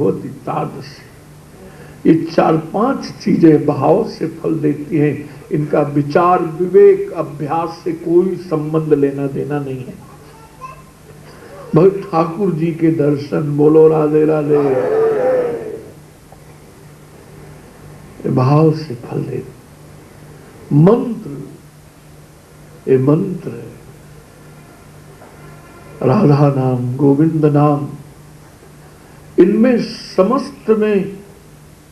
भवति तादृश। ये 4-5 चीजें भाव से फल देती हैं। इनका विचार, विवेक, अभ्यास से कोई संबंध लेना देना नहीं है। भक्त ठाकुर जी के दर्शन, बोलो राधे राधे, भाव से फल दे। मंत्र, ये मंत्र है, राधा नाम, गोविंद नाम, इनमें समस्त में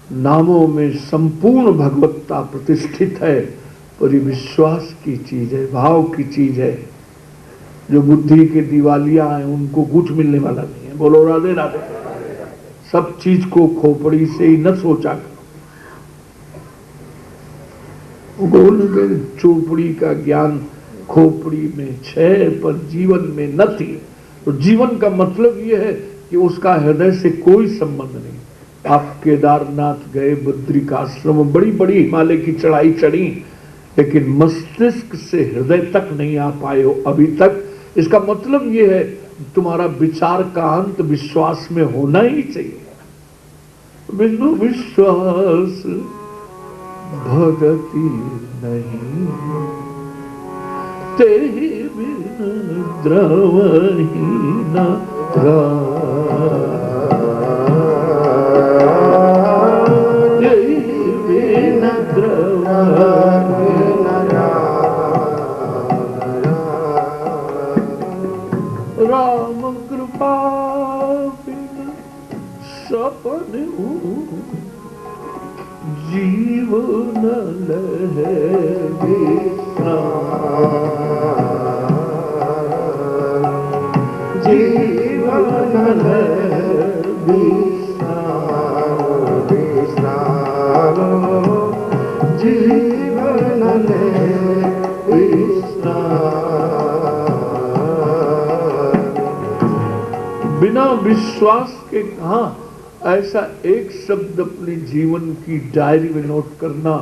नामों में संपूर्ण भगवत्ता प्रतिष्ठित है। पर ये विश्वास की चीज है, भाव की चीज है। जो बुद्धि के दिवालिया हैं उनको कुछ मिलने वाला नहीं है। बोलो राधे राधे। सब चीज को खोपड़ी से ही न सोचा करो। बोल गए चोपड़ी का ज्ञान खोपड़ी में छे पर जीवन में न थी। तो जीवन का मतलब यह है कि उसका हृदय से कोई संबंध नहीं। आप केदारनाथ गए, बद्रिकाश्रम, बड़ी बड़ी हिमालय की चढ़ाई चढ़ी, लेकिन मस्तिष्क से हृदय तक नहीं आ पाए हो अभी तक। इसका मतलब यह है तुम्हारा विचार का अंत विश्वास में होना ही चाहिए। बिनु विश्वास भगति नहीं, तेहि बिन द्रवहि न राम कृपा बिन सपन जीवन लहे जीवन जीवन बिना विश्वास के कहा ऐसा एक शब्द अपने जीवन की डायरी में नोट करना।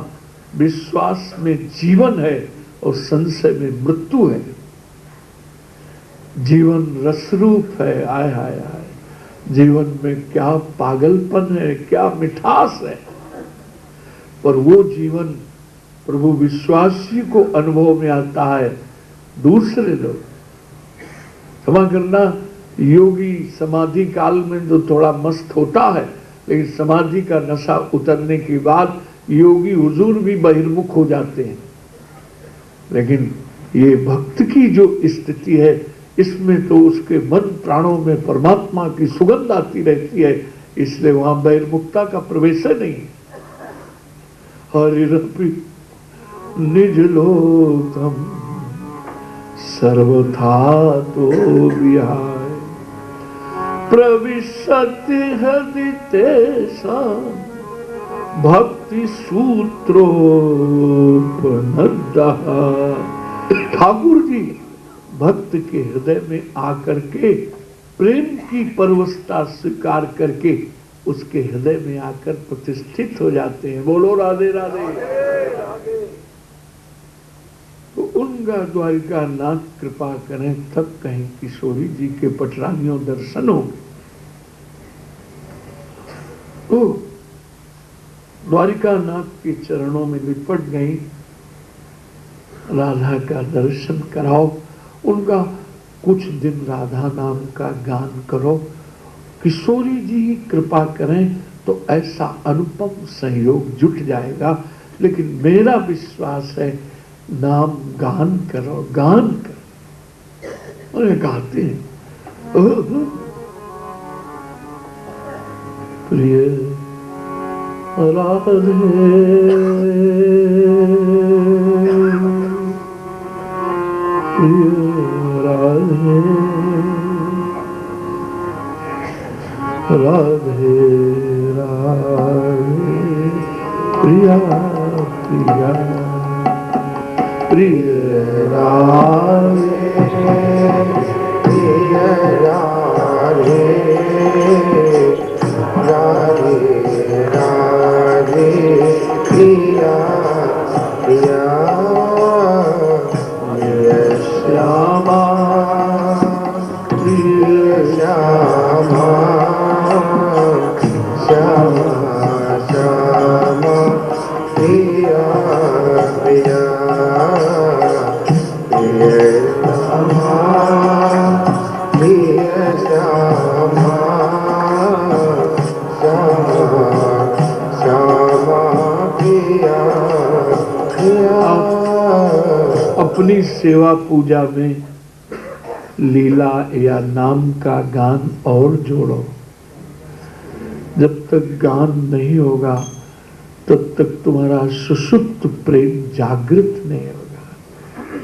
विश्वास में जीवन है और संशय में मृत्यु है। जीवन रसरूप है। आय हाय हाय, जीवन में क्या पागलपन है, क्या मिठास है। पर वो जीवन प्रभु विश्वासी को अनुभव में आता है। दूसरे लोग, क्षमा करना, योगी समाधि काल में तो थोड़ा मस्त होता है, लेकिन समाधि का नशा उतरने के बाद योगी हुजूर भी बहिर्मुख हो जाते हैं। लेकिन ये भक्त की जो स्थिति है, इसमें तो उसके मन प्राणों में परमात्मा की सुगंध आती रहती है, इसलिए वहां बहिर्मुखता का प्रवेश नहीं। हरिरपि निज लोकम सर्वथा तो विहाय, प्रविशति हृदि तेषां भक्ति सूत्रोपनद्दः। ठाकुर जी भक्त के हृदय में आकर के प्रेम की परवशता स्वीकार करके उसके हृदय में आकर प्रतिष्ठित हो जाते हैं। बोलो राधे राधे। तो उनका द्वारिका नाथ कृपा करें, तब कहीं किशोरी जी के पटरानियों दर्शन हो। तो द्वारिका नाथ के चरणों में लिपट गई, राधा का दर्शन कराओ, उनका कुछ दिन राधा नाम का गान करो। किशोरी जी कृपा करें तो ऐसा अनुपम सहयोग जुट जाएगा। लेकिन मेरा विश्वास है नाम गान करो, गान करो। और गाते हैं, प्रिय राधे प्रिय राधे राधे राधे प्रिया प्रिया प्रिय राधे प्रिय राधे राधे राधे प्रिया प्रिया प्रिय श्यामा प्रिय श्यामा अपनी सेवा पूजा में लीला या नाम का गान और जोड़ो। जब तक गान नहीं होगा तब तक तुम्हारा सुषुप्त प्रेम जागृत नहीं होगा।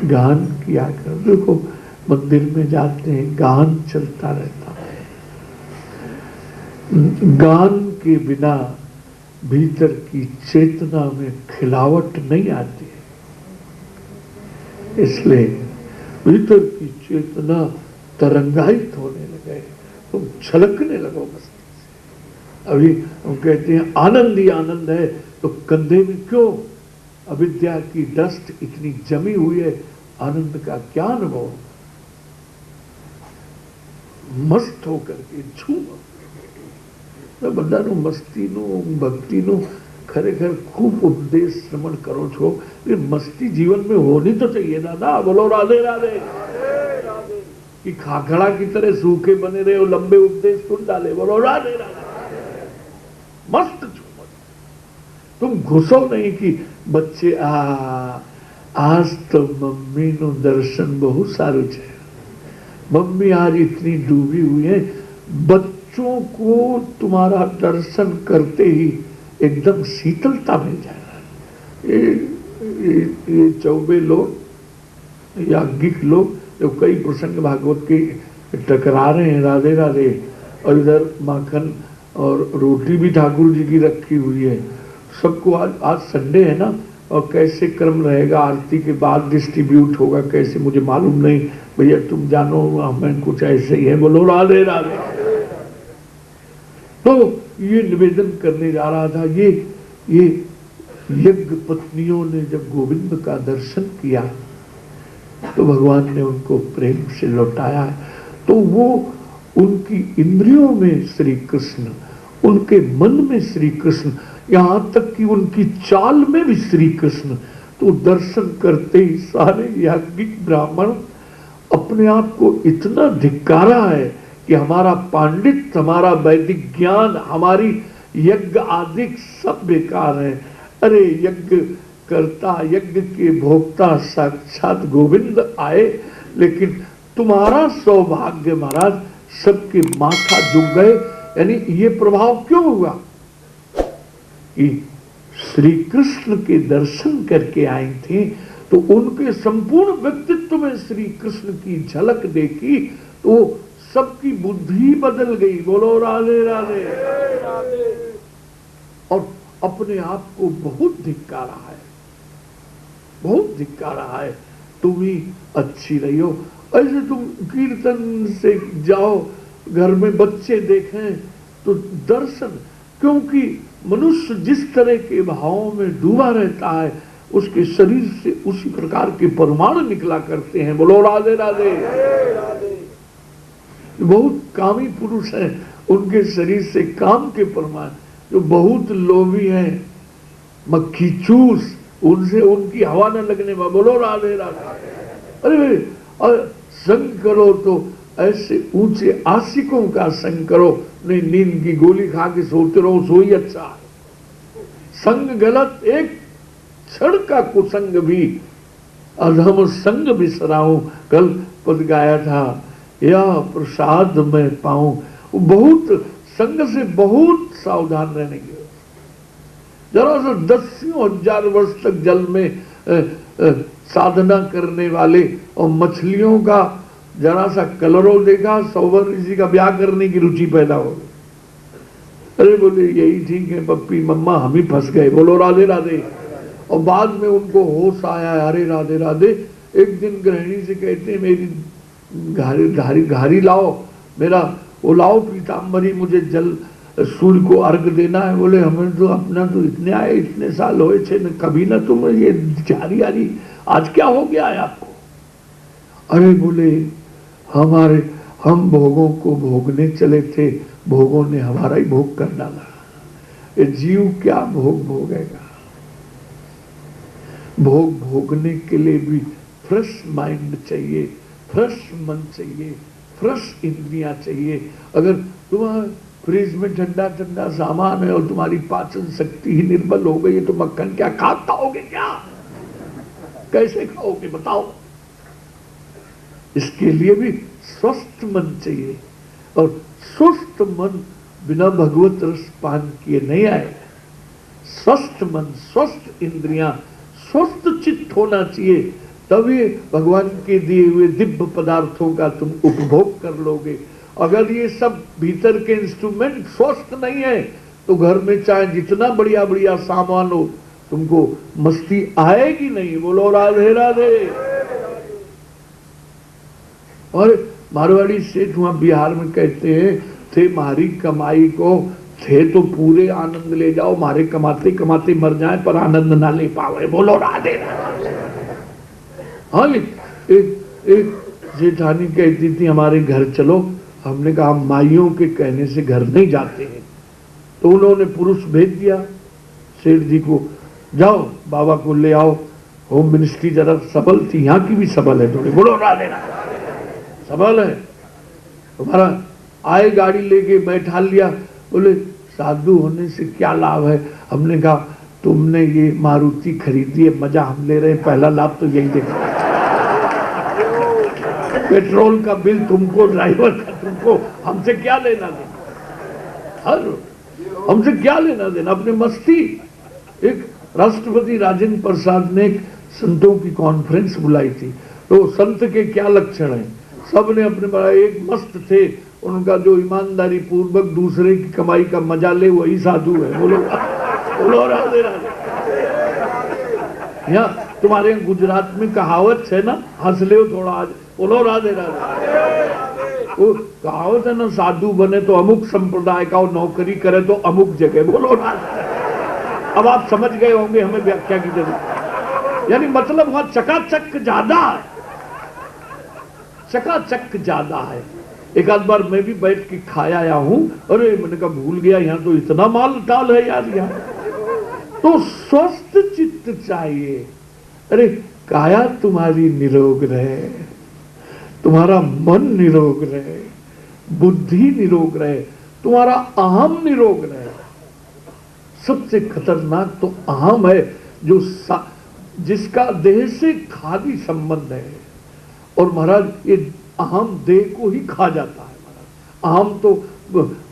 गान किया करो। देखो मंदिर में जाते हैं, गान चलता रहता है। गान के बिना भीतर की चेतना में खिलावट नहीं आती है, इसलिए भीतर की चेतना तरंगायित होने लगे, तुम छलकने लगो मस्ती से। अभी हम कहते हैं आनंद ही आनंद है, तो कंधे में क्यों अविद्या की डस्ट इतनी जमी हुई है? आनंद का क्या अनुभव? मस्त होकर के झूमो। बधानु मस्ती नु भक्ति नु खरेखर खूब उपदेश श्रवण करो छो, लेकिन मस्ती जीवन में होनी तो चाहिए दादा। बोलो राधे राधे। कि खाखड़ा की तरह सूखे बने रहे हो, लंबे उपदेश सुन डाले। बोलो राधे राधे। मस्त झूमो, तुम घुसो नहीं कि बच्चे आज तो मम्मी नु दर्शन बहुत सारू है, मम्मी आज इतनी डूबी हुई है। बच्चों को तुम्हारा दर्शन करते ही एकदम शीतलता मिल जाएगा। ये चौबे लोग या गिक लोग जो कई प्रसंग भागवत के टकरा रहे हैं राधे राधे, और इधर माखन और रोटी भी ठाकुर जी की रखी हुई है। सबको आज संडे है ना, और कैसे क्रम रहेगा, आरती के बाद डिस्ट्रीब्यूट होगा कैसे मुझे मालूम नहीं, भैया तुम जानो, हमें कुछ ऐसे ही है। बोलो राधे राधे। तो ये निवेदन करने जा रहा था, ये यज्ञ पत्नियों ने जब गोविंद का दर्शन किया तो भगवान ने उनको प्रेम से लौटाया। तो वो उनकी इंद्रियों में श्री कृष्ण, उनके मन में श्री कृष्ण, यहां तक कि उनकी चाल में भी श्री कृष्ण। तो दर्शन करते ही सारे याज्ञिक ब्राह्मण अपने आप को इतना धिक्कारा है कि हमारा पांडित्य, हमारा वैदिक ज्ञान, हमारी यज्ञ आदि सब बेकार है। अरे यज्ञ करता, यज्ञ के भोक्ता साक्षात गोविंद आए, लेकिन तुम्हारा सौभाग्य महाराज सबके माथा झुक गए। यानी ये प्रभाव क्यों हुआ कि श्री कृष्ण के दर्शन करके आई थी, तो उनके संपूर्ण व्यक्तित्व में श्री कृष्ण की झलक देखी तो सबकी बुद्धि बदल गई। बोलो राधे राधे। और अपने आप को बहुत धिक्कारा है, बहुत धिक्कारा है। तुम ही अच्छी रही हो। ऐसे तुम कीर्तन से जाओ, घर में बच्चे देखें तो दर्शन, क्योंकि मनुष्य जिस तरह के भावों में डूबा रहता है उसके शरीर से उसी प्रकार के परमाणु निकला करते हैं। बोलो राधे राधे। बहुत कामी पुरुष हैं, उनके शरीर से काम के परमाणु, जो बहुत लोभी हैं, मक्खी चूस, उनसे उनकी हवा न लगने में। बोलो राधे राधे। अरे संग करो तो ऐसे ऊंचे आशिकों का संग करो, नहीं नींद की गोली खा के सोते रहो, सोई अच्छा है। संग गलत, एक क्षण का कुसंग भी अधम संग बिसराऊं। कल पद गाया था, या प्रसाद में पाऊं। बहुत संग से बहुत सावधान रहने की, जरा सा 10,000 वर्ष तक जल में साधना करने वाले और मछलियों का जरा सा कलरों देखा, सौवर ऋषि का ब्याह करने की रुचि पैदा हो गई। अरे बोले यही ठीक है पप्पी मम्मा, हम ही फंस गए। बोलो राधे राधे। और बाद में उनको होश आया, अरे राधे राधे। एक दिन गृहिणी से कहते हैं मेरी घारी लाओ, मेरा वो लाओ पीताम्बरी, मुझे जल सूर्य को अर्घ देना है। बोले हमें तो अपना तो इतने आए, इतने साल होए थे, कभी ना तुम ये झारी आरी, आज क्या हो गया है आपको? अरे बोले हम भोगों को भोगने चले थे, भोगों ने हमारा ही भोग कर डाला। ये जीव क्या भोग भोगेगा? भोग भोगने के लिए भी फ्रेश माइंड चाहिए, फ्रेश मन चाहिए, फ्रेश इंद्रियां चाहिए। अगर तुम्हारे फ्रिज में ठंडा ठंडा सामान है और तुम्हारी पाचन शक्ति ही निर्बल हो गई है तो मक्खन क्या खाओगे? क्या कैसे खाओगे बताओ? इसके लिए भी स्वस्थ मन चाहिए, और स्वस्थ मन बिना भगवत रस पान किए नहीं आए। स्वस्थ मन, स्वस्थ इंद्रियां, स्वस्थ चित्त होना चाहिए, तभी भगवान के दिए हुए दिव्य पदार्थों का तुम उपभोग कर लोगे। अगर ये सब भीतर के इंस्ट्रूमेंट स्वस्थ नहीं है तो घर में चाहे जितना बढ़िया बढ़िया सामान हो, तुमको मस्ती आएगी नहीं। बोलो राधे राधे। और मारवाड़ी सेठ वहां बिहार में कहते हैं, थे मारी कमाई को थे तो पूरे आनंद ले जाओ, मारे कमाते कमाते मर जाए पर आनंद ना ले पावे। बोलो राधे राधे। हाँ, एक जेठानी कहती थी हमारे घर चलो। हमने कहा माइयों के कहने से घर नहीं जाते हैं, तो उन्होंने पुरुष भेज दिया सेठ जी को, जाओ बाबा को ले आओ। होम मिनिस्ट्री जरा सबल थी, यहाँ की भी सबल है थोड़ी। बोलो राधे राधे। सबल है तुम्हारा। आए गाड़ी लेके बैठा लिया, बोले साधु होने से क्या लाभ है। हमने कहा तुमने ये मारुति खरीदी है, मजा हम ले रहे हैं, पहला लाभ तो यही देखा। पेट्रोल का बिल तुमको, ड्राइवर का तुमको, हमसे क्या लेना देना। हमसे क्या लेना देना, अपने मस्ती। एक राष्ट्रपति राजेंद्र प्रसाद ने एक संतों की कॉन्फ्रेंस बुलाई थी, तो संत के क्या लक्षण हैं, सबने अपने बड़ा एक मस्त थे, उनका जो ईमानदारी पूर्वक दूसरे की कमाई का मजा ले वही साधु है। बोलो बोलो राधे राधे। यहाँ तुम्हारे गुजरात में कहावत है ना, हंस ले थोड़ा आज। बोलो राधे राधे। वो कहावत है ना, साधु बने तो अमुक संप्रदाय का और नौकरी करे तो अमुक जगह। बोलो राधे। अब आप समझ गए होंगे हमें व्याख्या की जरूरत। यानी मतलब वहां चकाचक ज्यादा है, चकाचक ज्यादा है। एक आध बार मैं भी बैठ के खाया आया हूं, अरे मैंने कहा भूल गया यहाँ तो इतना माल टाल है यार। यहाँ तो स्वस्थ चित्त चाहिए। अरे काया तुम्हारी निरोग रहे, तुम्हारा मन निरोग रहे, बुद्धि निरोग रहे, तुम्हारा अहम निरोग रहे। सबसे खतरनाक तो अहम है, जो जिसका देह से खाली संबंध है। और महाराज ये अहम देह को ही खा जाता है। महाराज अहम तो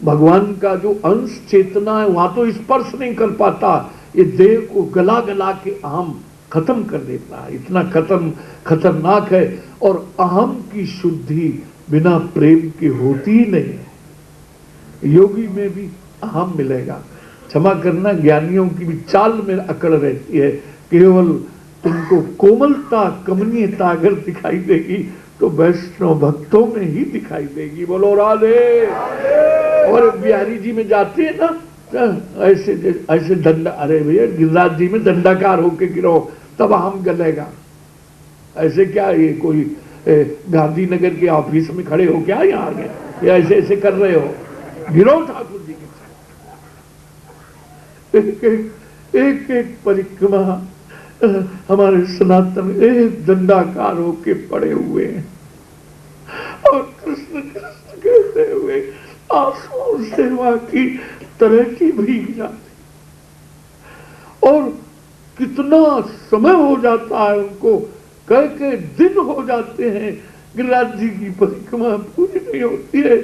भगवान का जो अंश चेतना है वहां तो स्पर्श नहीं कर पाता, ये देह को गला गला के अहम खत्म कर देता है। इतना खतरनाक है। और अहम की शुद्धि बिना प्रेम के होती ही नहीं है। योगी में भी अहम मिलेगा, क्षमा करना, ज्ञानियों की भी चाल में अकड़ रहती है। केवल तुमको कोमलता, कमनीयता अगर दिखाई देगी तो वैष्णव भक्तों में ही दिखाई देगी। बोलो राधे। और बिहारी जी में जाते हैं ना, ऐसे ऐसे डंडा, अरे भैया गिरिराज जी में दंडाकार होके गिरो तब हम गलेगा। ऐसे क्या ये कोई गांधीनगर के ऑफिस में खड़े हो क्या यहाँ आ गए, या ऐसे ऐसे कर रहे हो, गिरो ठाकुर जी के। एक एक परिक्रमा हमारे सनातन एक दंडाकार होके पड़े हुए हैं, और कृष्ण कृष्ण कहते हुए आंसू सेवा की तरह की भीग जाती। और कितना समय हो जाता है उनको, कह के दिन हो जाते हैं, गिरिराज जी की परिक्रमा पूरी नहीं होती है।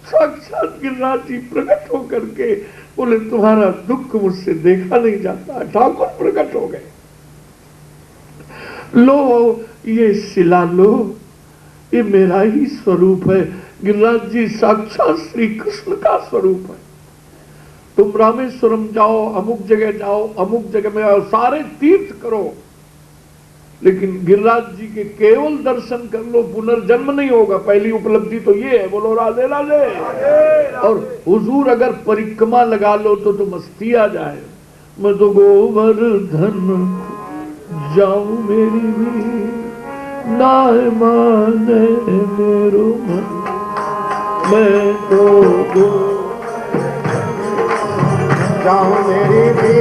साक्षात गिरिराज जी प्रकट होकर के बोले तुम्हारा दुख मुझसे देखा नहीं जाता। ठाकुर प्रकट हो गए, लो ये शिला लो, ये मेरा ही स्वरूप है। गिरिराज जी साक्षात श्री कृष्ण का स्वरूप है। तुम रामेश्वरम जाओ, अमुक जगह जाओ, अमुक जगह में आओ, सारे तीर्थ करो, लेकिन गिरिराज जी के केवल दर्शन कर लो, पुनर्जन्म नहीं होगा। पहली उपलब्धि तो ये है। बोलो राधे राधे। और हुजूर अगर परिक्रमा लगा लो तो मस्ती आ जाए। मैं तो गोवर्धन जाऊं मेरी भी नाय माने मेरो मन, मैं तो जाऊं मेरी भी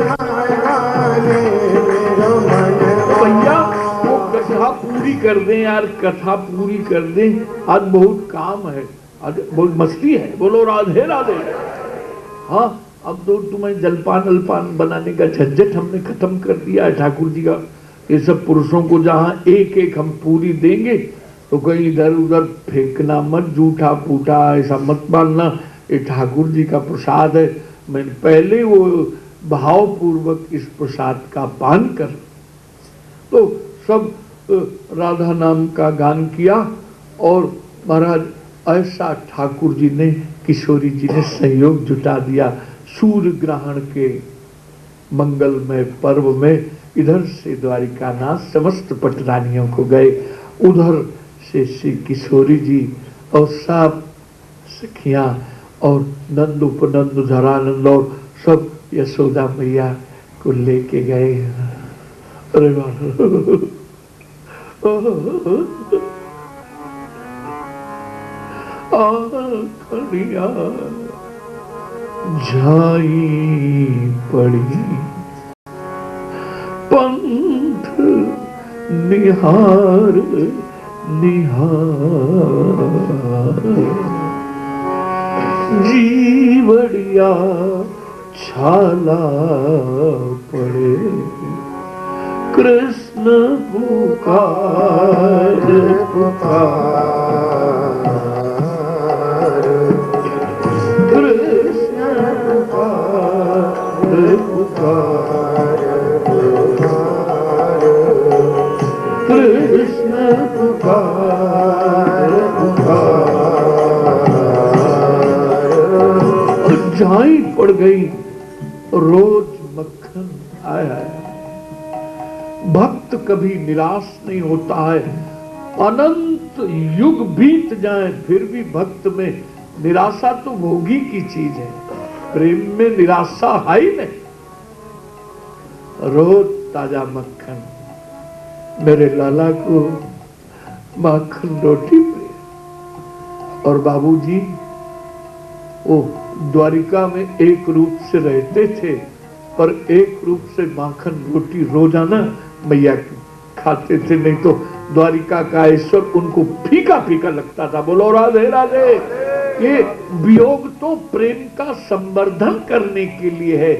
नाय माने मेरो मन। भैया वो कथा पूरी कर दें यार, कथा पूरी कर दें। आज बहुत काम है, आज बहुत मस्ती है। बोलो राधे राधे। हाँ, अब तो तुम्हें जलपान अल्पान बनाने का झंझट हमने खत्म कर दिया है ठाकुर जी का। ये सब पुरुषों को जहां एक एक हम पूरी देंगे तो कहीं इधर उधर फेंकना मत, जूठा फूटा ऐसा मत मानना, ये ठाकुर जी का प्रसाद है। मैंने पहले वो भावपूर्वक इस प्रसाद का पान कर, तो सब राधा नाम का गान किया। और महाराज ऐसा ठाकुर जी ने, किशोरी जी ने सहयोग जुटा दिया। सूर्य ग्रहण के मंगलमय पर्व में इधर से द्वारिकानाथ समस्त पटरानियों को गए, उधर से श्री किशोरी जी और सब सखियां और नंद उपनंद धरानंद और सब यशोदा मैया को लेके गए। अरे आखड़िया झाई पड़ी पंथ निहार निहार, जीवड़िया छाला पड़े कृष्ण पुकार पुकार, कृष्ण पुकार पुकार, कृष्ण पुकार पुकार। झाई पड़ गई रोज मक्खन आया। भक्त कभी निराश नहीं होता है, अनंत युग बीत जाए फिर भी भक्त में निराशा तो भोगी की चीज है, प्रेम में निराशा है ही नहीं। रोज ताजा मक्खन, मेरे लाला को माखन रोटी प्रिय। और बाबूजी वो द्वारिका में एक रूप से रहते थे, पर एक रूप से माखन रोटी रोजाना मैया खाते थे, नहीं तो द्वारिका का ईश्वर उनको फीका फीका लगता था। बोलो राधे राधे। ये वियोग तो प्रेम का संवर्धन करने के लिए है।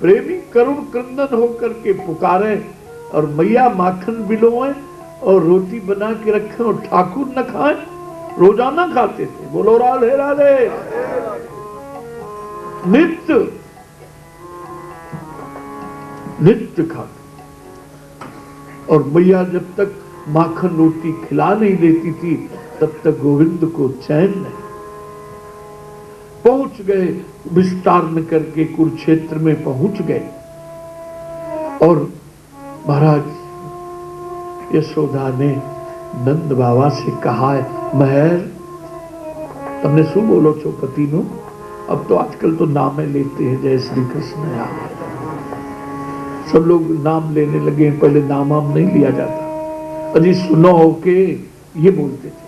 प्रेमी करुण क्रंदन होकर के पुकारे और मैया माखन बिलोए और रोटी बना के रखे और ठाकुर न खाए, रोजाना खाते थे। बोलो राधे राधे। नित्य नित्य खाते। और मैया जब तक माखन रोटी खिला नहीं देती थी तब तक गोविंद को चैन नहीं। पहुंच गए, विस्तार न करके कुरुक्षेत्र में पहुंच गए। और महाराज यशोदा ने नंद बाबा से कहा है, महर तुमने शू बोलो छो पति नो। अब तो आजकल तो नाम लेते हैं, जय श्री कृष्ण यार, सब लोग नाम लेने लगे। पहले नाम नहीं लिया जाता। अजी सुनो के ये बोलते थे,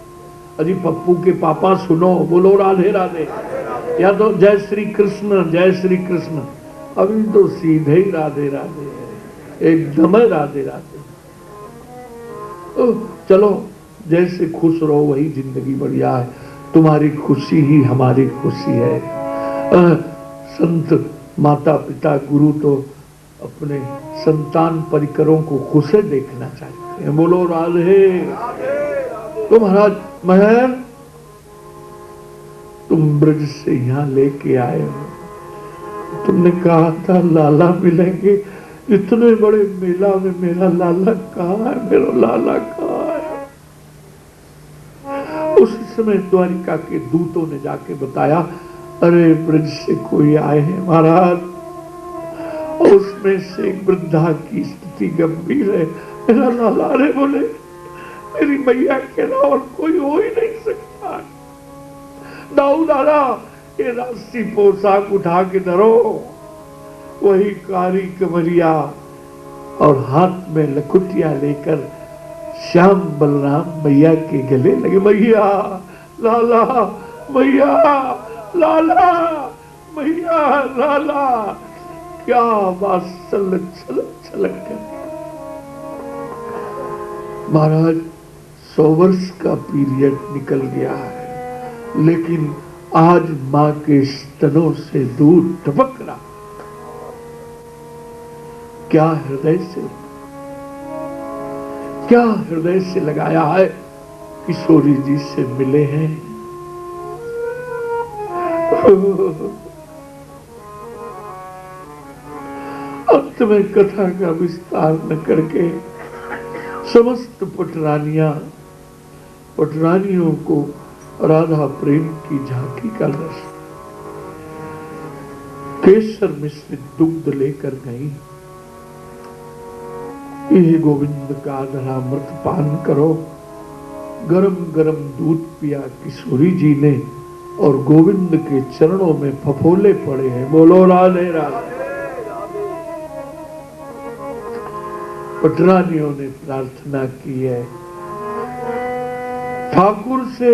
अजी पप्पू के पापा सुनो, बोलो राधे राधे, या तो जय श्री कृष्ण जय श्री कृष्ण। अभी तो सीधे ही राधे राधे है, एकदम राधे राधे। चलो जैसे खुश रहो वही जिंदगी बढ़िया है, तुम्हारी खुशी ही हमारी खुशी है। संत माता पिता गुरु तो अपने संतान परिकरों को खुशे देखना चाहते हैं। बोलो राधे। तो महाराज महर तुम ब्रज से यहाँ लेके आए हो, तुमने कहा था लाला मिलेंगे, इतने बड़े मेला में मेरा लाला कहाँ है, मेरा लाला कहाँ है। उस समय द्वारिका के दूतों ने जाके बताया, अरे ब्रज से कोई आए हैं महाराज। उसमें से एक वृद्धा की स्थिति गंभीर है, मेरा लाला। अरे बोले मेरी मैया के अलावा और कोई हो ही नहीं सकता। दाऊ दादा ये राशि पोशाक उठा के धरो, वही कारी कमरिया और हाथ में लकुटिया लेकर श्याम बलराम मैया के गले लगे। मैया लाला, मैया लाला, मैया लाला, क्या वात्सल्य छलक छलक कर। महाराज 100 वर्ष का पीरियड निकल गया है, लेकिन आज मां के स्तनों से दूध टपक रहा। क्या हृदय से लगाया है। किशोरी जी से मिले हैं। अंत में कथा का विस्तार न करके समस्त पटरानियों को राधा प्रेम की झांकी का दर्शन, केसर मिश्रित दुग्ध लेकर गई। ये गोविंद का अमृत पान करो। गरम गरम दूध पिया किशोरी जी ने और गोविंद के चरणों में फफोले पड़े हैं। बोलो राधे राधे। पटरानियों ने प्रार्थना की है ठाकुर से,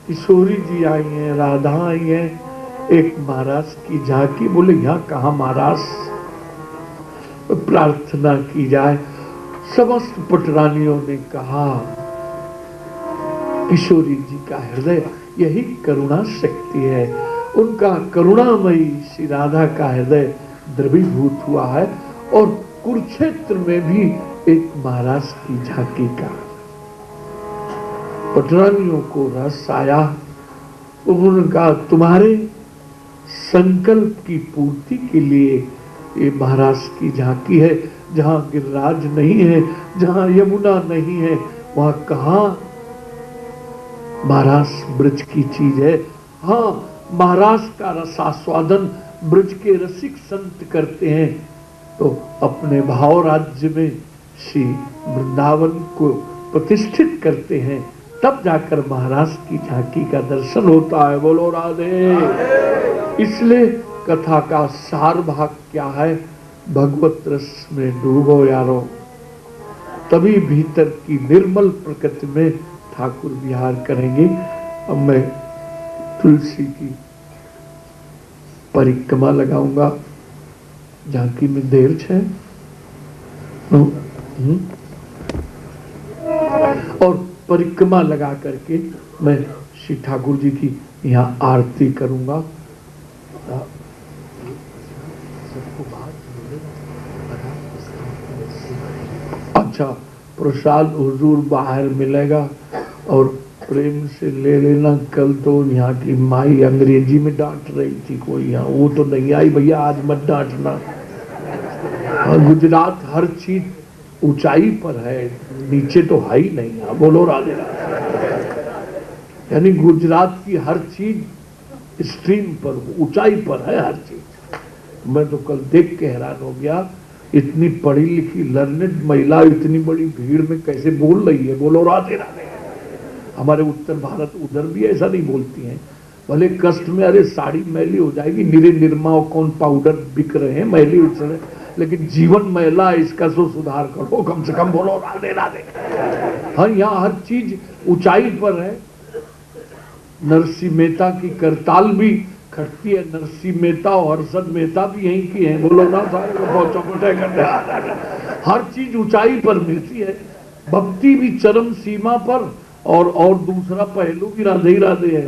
किशोरी जी आई हैं, राधा आई हैं, एक महाराज की झांकी। बोले यहाँ कहाँ महाराज, प्रार्थना की जाए। समस्त पटरानियों ने कहा किशोरी जी का हृदय यही करुणा शक्ति है, उनका करुणामयी श्री राधा का हृदय द्रवीभूत हुआ है। और कुरुक्षेत्र में भी एक महाराज की झांकी का पटरानियों को रस आया। उन्होंने कहा तुम्हारे संकल्प की पूर्ति के लिए ये महाराज की झांकी है। जहां गिरिराज नहीं है, जहां यमुना नहीं है, वहां कहां महाराज ब्रज की चीज है। हाँ, महाराज का रसास्वादन ब्रज के रसिक संत करते हैं तो अपने भाव राज्य में श्री वृंदावन को प्रतिष्ठित करते हैं, तब जाकर महाराज की झांकी का दर्शन होता है। बोलो राधे। इसलिए कथा का सार भाग क्या है, भगवत रस में डूबो यारो, तभी भीतर की निर्मल प्रकृति में ठाकुर विहार करेंगे। अब मैं तुलसी की परिक्रमा लगाऊंगा। झांकी में देर है और परिक्रमा लगा करके मैं श्री ठाकुर जी की यहाँ आरती करूंगा। अच्छा, प्रसाद हुजूर बाहर मिलेगा और प्रेम से ले लेना। कल तो यहाँ की माई अंग्रेजी में डांट रही थी कोई, यहाँ वो तो नहीं आई भैया, आज मत डांटना। गुजरात हर चीज ऊंचाई पर है, नीचे तो है ही नहीं। यहाँ बोलो राधे राधे। यानी गुजरात की हर चीज स्ट्रीम पर, ऊंचाई पर है हर चीज। मैं तो कल देख के हैरान हो गया, इतनी पढ़ी लिखी लर्नेड महिला इतनी बड़ी भीड़ में कैसे बोल रही है। बोलो राधे राधे। हमारे उत्तर भारत उधर भी ऐसा नहीं बोलती हैं, भले कष्ट में अरे साड़ी मैली हो जाएगी, निरे निर्मा कौन पाउडर बिक रहे हैं, मैली उछले, लेकिन जीवन मैला, इसका तो सुधार करो कम से कम। बोलो राधे राधे। हाँ, यहाँ हर चीज ऊंचाई पर है। नरसिंह मेहता की करताल भी खटती है, नरसिंह मेहता और हर्षद मेहता भी यहीं की हैं। बोलो ना, सारे करते, हर चीज ऊंचाई पर मिलती है। भक्ति भी चरम सीमा पर और दूसरा पहलू भी राधे ही राधे है।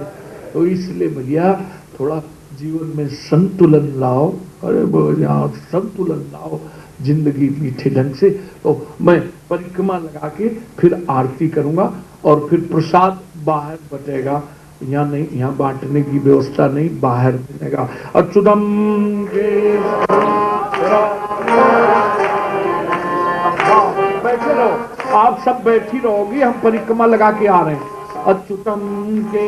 तो इसलिए भैया थोड़ा जीवन में संतुलन लाओ। अरे यहाँ संतुलन लाओ जिंदगी मीठे ढंग से। तो मैं परिक्रमा लगा के फिर आरती करूंगा और फिर प्रसाद बाहर बटेगा, यहाँ नहीं, यहाँ बांटने की व्यवस्था नहीं, बाहर मिलेगा। अच्युतम के बैठे रहो, आप सब बैठी रहोगी, हम परिक्रमा लगा के आ रहे हैं। अच्युतम के